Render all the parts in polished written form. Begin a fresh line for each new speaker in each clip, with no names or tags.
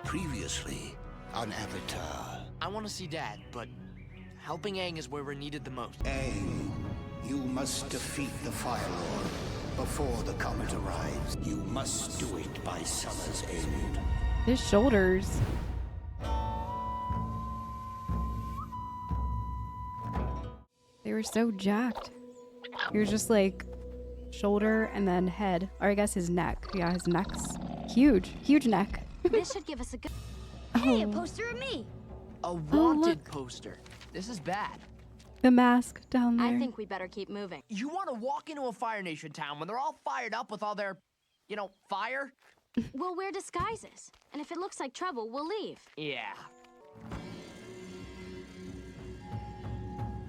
Previously on Avatar.
I want to see Dad, but helping Aang is where we're needed the most.
Aang, you must defeat the Fire Lord before the comet arrives. You must do it by Summer's aid.
His shoulders. They were so jacked. He was just like shoulder and then head, or I guess his neck. Yeah, his neck's huge, huge neck.
This should give us a good. Hey, a poster of me.
A wanted poster. This is bad.
The mask down there.
I think we better keep moving.
You want to walk into a Fire Nation town when they're all fired up with all their, fire?
We'll wear disguises, and if it looks like trouble, we'll leave.
Yeah.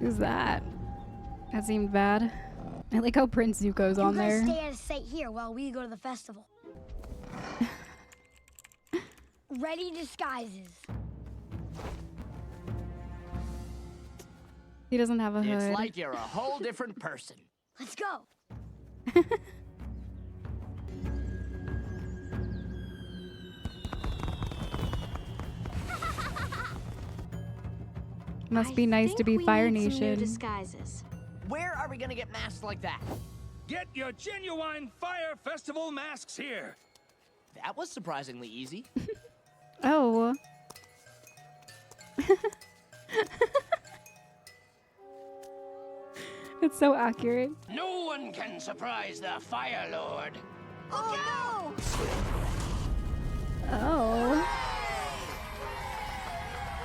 Who's that? That seemed bad. I like how Prince Zuko's on there.
You guys stay out of sight here while we go to the festival. Ready disguises.
He doesn't have a hood.
It's like you're a whole different person.
Let's go.
Must be nice to be Fire
Some new
Nation.
disguises.
Where are we gonna get masks like that?
Get your genuine Fire Festival masks here.
That was surprisingly easy.
Oh. It's so accurate.
No one can surprise the Fire Lord.
Oh
Oh.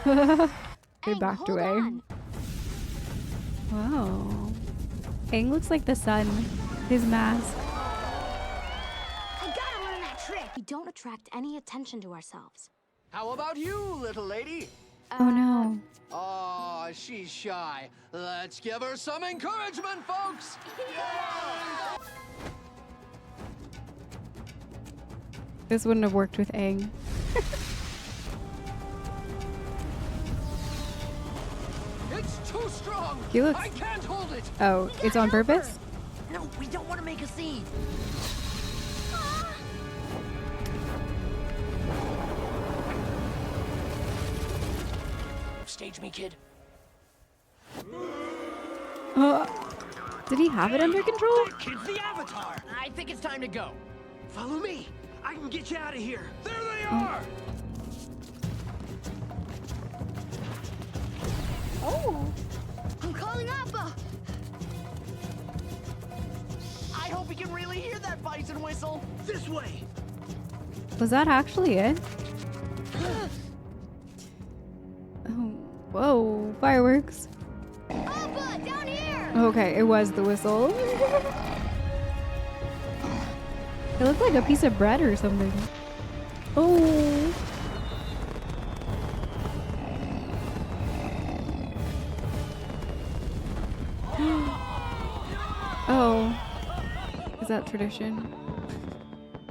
They
Aang,
backed
hold
away.
on.
Wow. Aang looks like the sun. His mask.
no! I gotta learn that trick.
We don't attract any attention to ourselves.
How about you, little lady?
Oh no.
Oh, she's shy. Let's give her some encouragement, folks!
This wouldn't have worked with Aang.
It's too strong!
He looks...
I can't hold it!
Oh, it's on purpose?
No, we don't want to make a scene. Stage me, kid.
Did he have it under control?
Kid's the Avatar.
I think it's time to go.
Follow me. I can get you out of here. There they are.
Oh! I'm calling Appa!
I hope we can really hear that bison whistle.
This way.
Was that actually it? Oh, whoa, fireworks.
Appa, down here!
Okay, it was the whistle. It looked like a piece of bread or something. Oh. Oh. Is that tradition?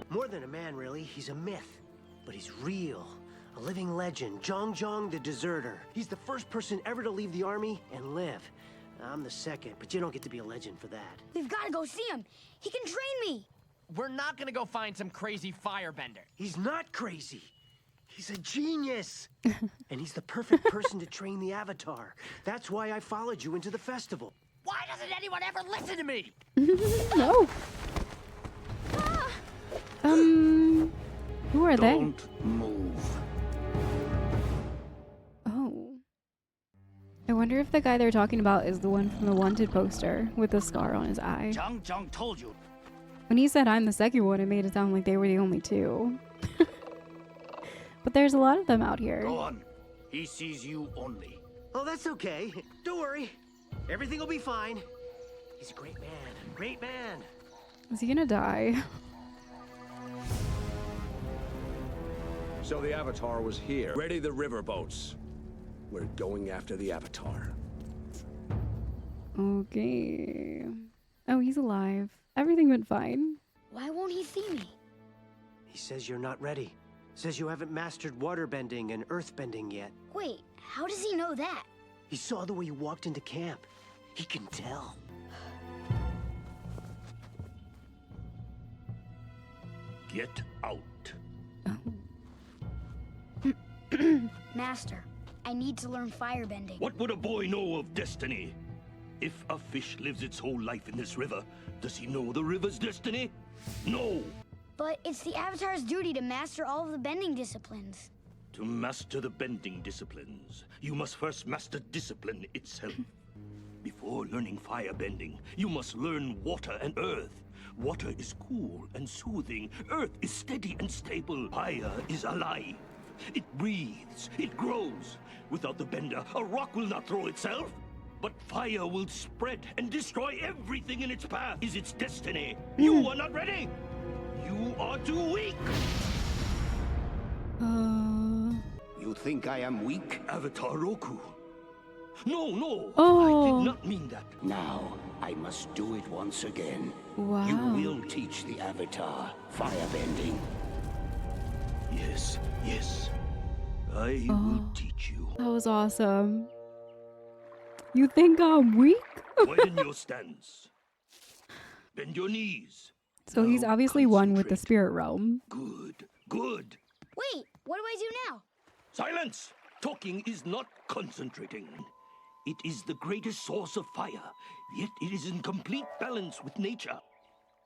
More than a man, really. He's a myth. But he's real. A living legend. Zhong the deserter. He's the first person ever to leave the army and live. I'm the second, but you don't get to be a legend for that.
We've gotta go see him. He can train me.
We're not gonna go find some crazy firebender.
He's not crazy. He's a genius. And he's the perfect person to train the Avatar. That's why I followed you into the festival.
Why doesn't anyone ever listen to me?
No. Who are they?
Don't move.
Oh. I wonder if the guy they're talking about is the one from the wanted poster with the scar on his eye.
Zhang told you.
When he said I'm the second one, it made it sound like they were the only two. But there's a lot of them out here.
Go on. He sees you only.
Oh, that's okay. Don't worry. Everything will be fine. He's a great man. Great man.
Is he gonna die?
So the Avatar was here. Ready the riverboats. We're going after the Avatar.
Okay. Oh, he's alive. Everything went fine.
Why won't he see me?
He says you're not ready. Says you haven't mastered waterbending and earthbending yet.
Wait, how does he know that?
He saw the way you walked into camp. He can tell.
Get out.
Master, I need to learn firebending.
What would a boy know of destiny? If a fish lives its whole life in this river, does he know the river's destiny? No!
But it's the Avatar's duty to master all of the bending disciplines.
To master the bending disciplines, you must first master discipline itself. Before learning firebending, you must learn water and earth. Water is cool and soothing. Earth is steady and stable. Fire is alive. It breathes. It grows. Without the bender, a rock will not throw itself. But fire will spread and destroy everything in its path. Is its destiny. You are not ready. You are too weak.
You think I am weak?
Avatar Roku. No,
Oh.
I did not mean that.
Now, I must do it once again.
Wow.
You will teach the Avatar firebending.
Yes. I will teach you.
That was awesome. You think I'm weak?
Widen your stance. Bend your knees.
So he's
Now
obviously one with the
concentrate.
spirit realm.
Good.
Wait, what do I do now?
Silence! Talking is not concentrating. It is the greatest source of fire, yet it is in complete balance with nature.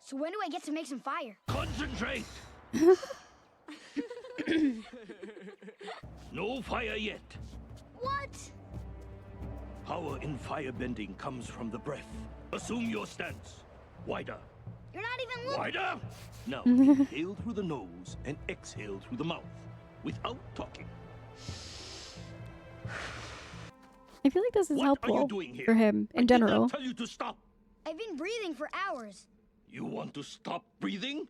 So when do I get to make some fire?
Concentrate! No fire yet.
What?
Power in firebending comes from the breath. Assume your stance. Wider.
You're not even looking.
Wider! Now, inhale through the nose and exhale through the mouth, without talking.
I feel like this is
What are
helpful
you doing here?
for him
I
in
did not
general.
tell you to stop.
I've been breathing for hours.
You want to stop breathing?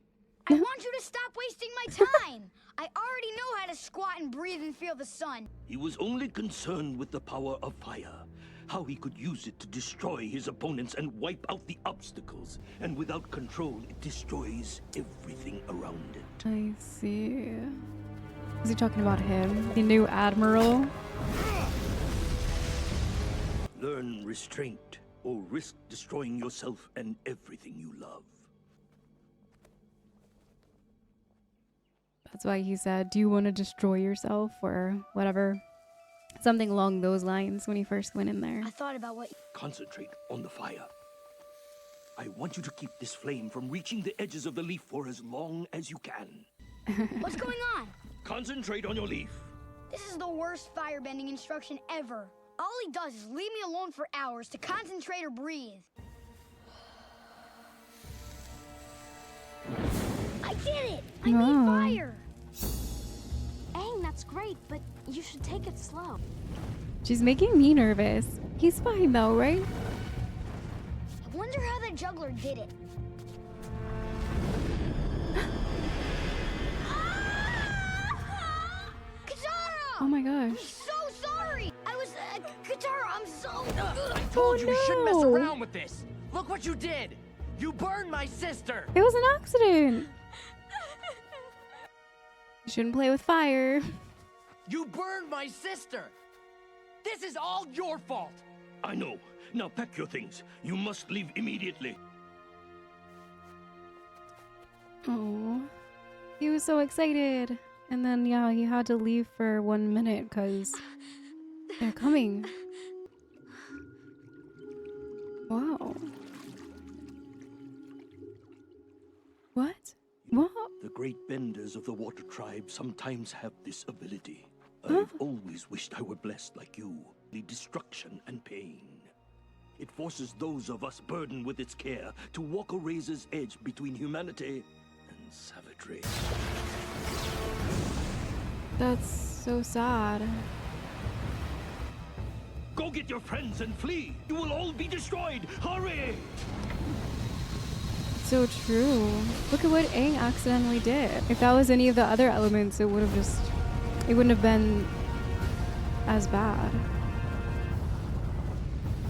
I want you to stop wasting my time. I already know how to squat and breathe and feel the sun.
He was only concerned with the power of fire, how he could use it to destroy his opponents and wipe out the obstacles. And without control, it destroys everything around it.
I see. Is he talking about him? The new admiral?
Learn restraint, or risk destroying yourself and everything you love.
That's why he said, do you want to destroy yourself or whatever? Something along those lines when he first went in there.
I thought about what...
Concentrate on the fire. I want you to keep this flame from reaching the edges of the leaf for as long as you can.
What's going on?
Concentrate on your leaf.
This is the worst firebending instruction ever. All he does is leave me alone for hours to concentrate or breathe. I did it! I made fire!
Aang, that's great, but you should take it slow.
She's making me nervous. He's fine though, right?
I wonder how the juggler did it. Katara!
Oh my
I'm
gosh.
so sorry! I was... Katara, I'm so...
I told you shouldn't mess
no.
around with this. Look what you did. You burned my sister.
It was an accident. You shouldn't play with fire.
You burned my sister. This is all your fault.
I know. Now pack your things. You must leave immediately.
Oh, he was so excited. And then, yeah, he had to leave for 1 minute because they're coming. Wow. What? What?
The great benders of the water tribe sometimes have this ability. I've always wished I were blessed like you. The destruction and pain. It forces those of us burdened with its care to walk a razor's edge between humanity and savagery.
That's so sad.
Go get your friends and flee! You will all be destroyed! Hurry!
So true. Look at what Aang accidentally did. If that was any of the other elements, it would have just... It wouldn't have been as bad.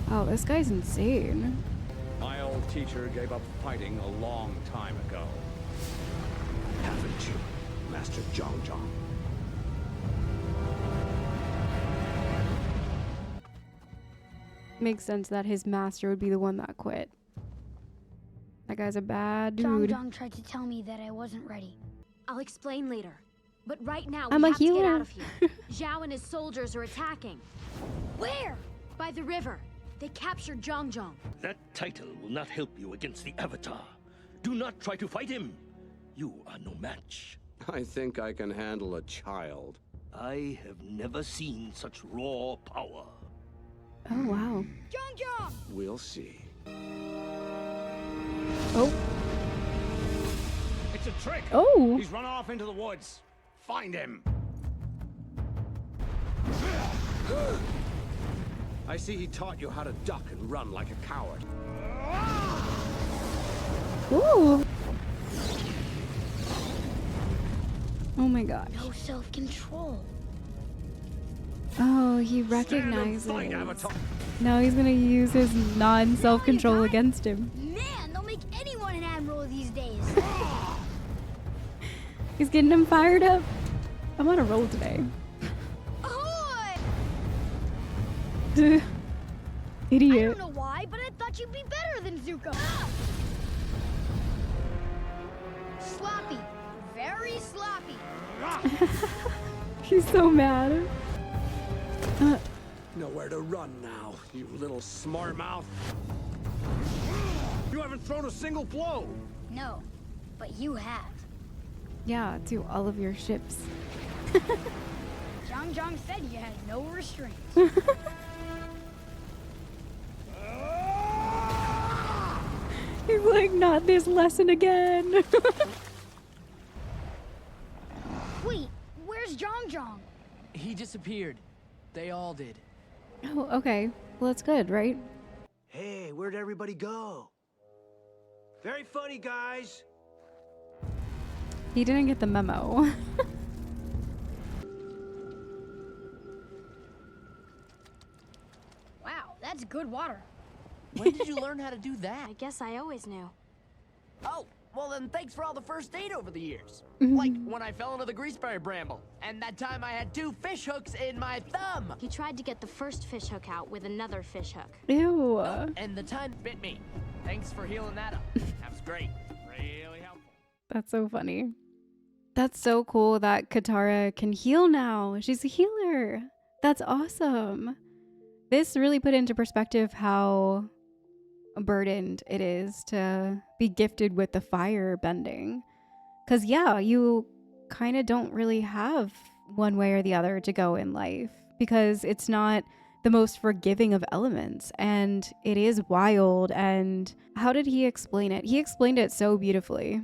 Wow, this guy's insane.
My old teacher gave up fighting a long time ago.
Haven't you, Master Zhang Zhang?
Makes sense that his master would be the one that quit. That guy's a bad dude.
Zhang tried to tell me that I wasn't ready.
I'll explain later. But right now,
I'm
we
a
have to get
healer.
out of here. Zhao and his soldiers are attacking.
Where?
By the river. They captured Zhongjong.
That title will not help you against the Avatar. Do not try to fight him. You are no match.
I think I can handle a child.
I have never seen such raw power.
Oh, wow.
Zhongjong!
We'll see.
Oh.
It's a trick!
Oh.
He's run off into the woods. Find him! I see he taught you how to duck and run like a coward.
Ooh. Oh my gosh.
No self-control.
Oh, he
Stand and
recognizes.
fight, Avatar.
Now he's gonna use his non-self-control against him.
Man, they'll make anyone an admiral these days.
He's getting him fired up. I'm on a roll today.
Ahoy!
Idiot.
I don't know why, but I thought you'd be better than Zuko. Sloppy. Very sloppy.
He's so mad.
Nowhere to run now, you little smart mouth. You haven't thrown a single blow.
No, but you have.
Yeah, to all of your ships.
Zhongjong said you had no restraints.
He's like, not this lesson again.
Wait, where's Zhongjong?
He disappeared. They all did.
Oh, okay. Well, that's good, right?
Hey, where'd everybody go? Very funny, guys.
He didn't get the memo.
Wow, that's good water.
When did you learn how to do that?
I guess I always knew.
Oh, well then thanks for all the first aid over the years. Like when I fell into the greaseberry bramble, and that time I had 2 fish hooks in my thumb.
He tried to get the first fish hook out with another fish hook.
Ew.
And the time bit me. Thanks for healing that up. That was great. Really helpful.
That's so funny. That's so cool that Katara can heal now. She's a healer. That's awesome. This really put into perspective how burdened it is to be gifted with the fire bending. Because, yeah, you kind of don't really have one way or the other to go in life because it's not the most forgiving of elements and it is wild. And how did he explain it? He explained it so beautifully.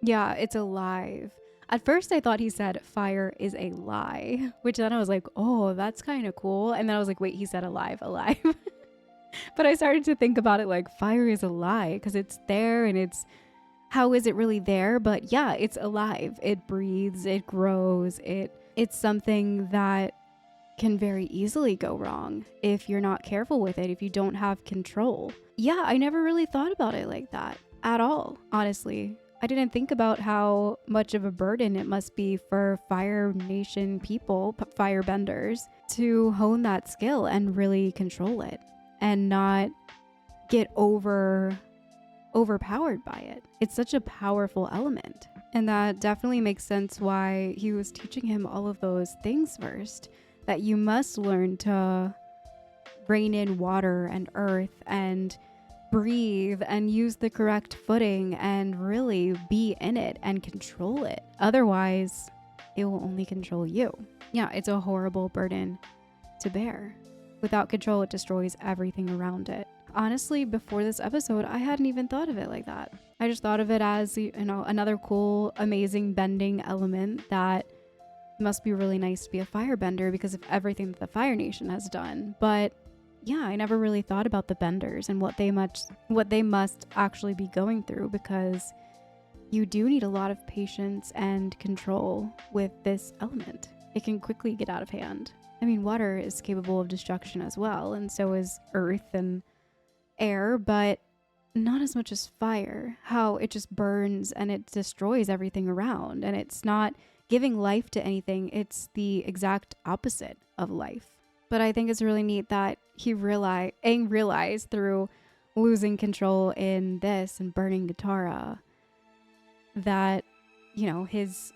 Yeah, it's alive. At first I thought he said fire is a lie, which then I was like, oh, that's kind of cool. And then I was like, wait, he said alive. But I started to think about it like fire is a lie because it's there and it's, how is it really there? But yeah, it's alive. It breathes, it grows, it's something that can very easily go wrong if you're not careful with it, if you don't have control. Yeah, I never really thought about it like that at all, honestly. I didn't think about how much of a burden it must be for Fire Nation people, firebenders, to hone that skill and really control it and not get overpowered by it. It's such a powerful element. And that definitely makes sense why he was teaching him all of those things first, that you must learn to rein in water and earth and breathe and use the correct footing and really be in it and control it. Otherwise, it will only control you. Yeah, it's a horrible burden to bear. Without control, it destroys everything around it. Honestly, before this episode, I hadn't even thought of it like that. I just thought of it as, you know, another cool, amazing bending element that must be really nice to be a firebender because of everything that the Fire Nation has done. But yeah, I never really thought about the benders and what they must actually be going through, because you do need a lot of patience and control with this element. It can quickly get out of hand. I mean, water is capable of destruction as well, and so is earth and air, but not as much as fire. How it just burns and it destroys everything around, and it's not giving life to anything. It's the exact opposite of life. But I think it's really neat that Aang realized through losing control in this and burning Katara that, you know, his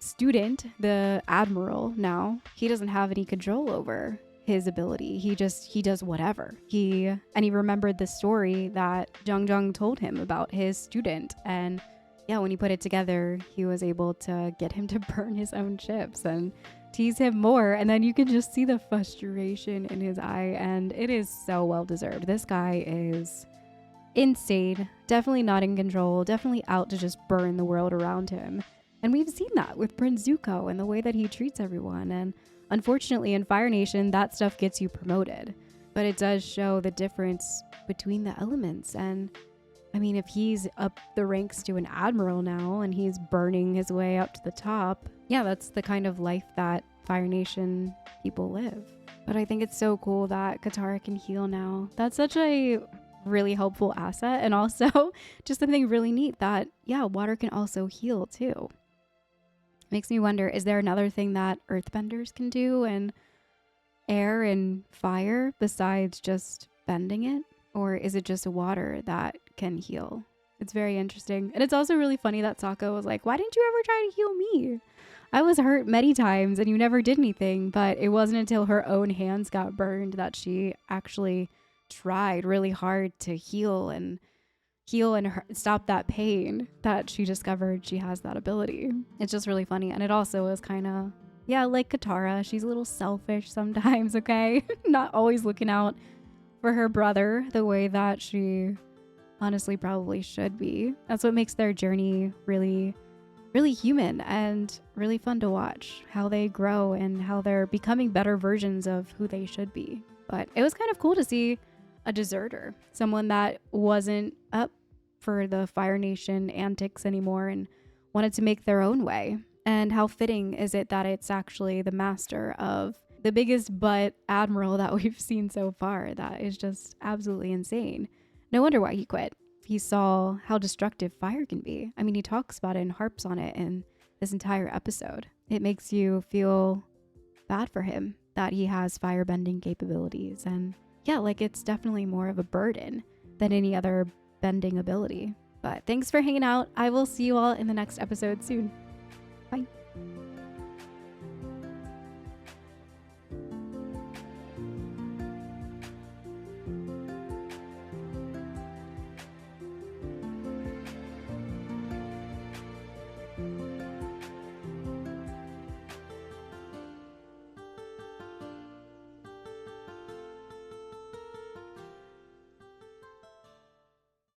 student, the admiral now, he doesn't have any control over his ability. He does whatever. He remembered the story that Jung told him about his student, and yeah, when he put it together, he was able to get him to burn his own ships and tease him more. And then you can just see the frustration in his eye, and it is so well deserved. This guy is insane, definitely not in control, definitely out to just burn the world around him. And we've seen that with Prince Zuko and the way that he treats everyone. And unfortunately, in Fire Nation, that stuff gets you promoted. But it does show the difference between the elements. And I mean, if he's up the ranks to an admiral now and he's burning his way up to the top, yeah, that's the kind of life that Fire Nation people live. But I think it's so cool that Katara can heal now. That's such a really helpful asset. And also just something really neat that, yeah, water can also heal too. Makes me wonder, is there another thing that earthbenders can do and air and fire besides just bending it? Or is it just water that can heal? It's very interesting. And it's also really funny that Sokka was like, why didn't you ever try to heal me? I was hurt many times and you never did anything. But it wasn't until her own hands got burned that she actually tried really hard to heal and stop that pain that she discovered she has that ability. It's just really funny. And it also is kind of, yeah, like Katara. She's a little selfish sometimes, okay? Not always looking out for her brother the way that she honestly probably should be. That's what makes their journey really, really human and really fun to watch. How they grow and how they're becoming better versions of who they should be. But it was kind of cool to see a deserter, someone that wasn't up for the Fire Nation antics anymore and wanted to make their own way. And how fitting is it that it's actually the master of the biggest butt admiral that we've seen so far. That is just absolutely insane. No wonder why he quit. He saw how destructive fire can be. I mean, he talks about it and harps on it in this entire episode. It makes you feel bad for him that he has firebending capabilities. And yeah, like it's definitely more of a burden than any other bending ability. But thanks for hanging out. I will see you all in the next episode soon. Bye.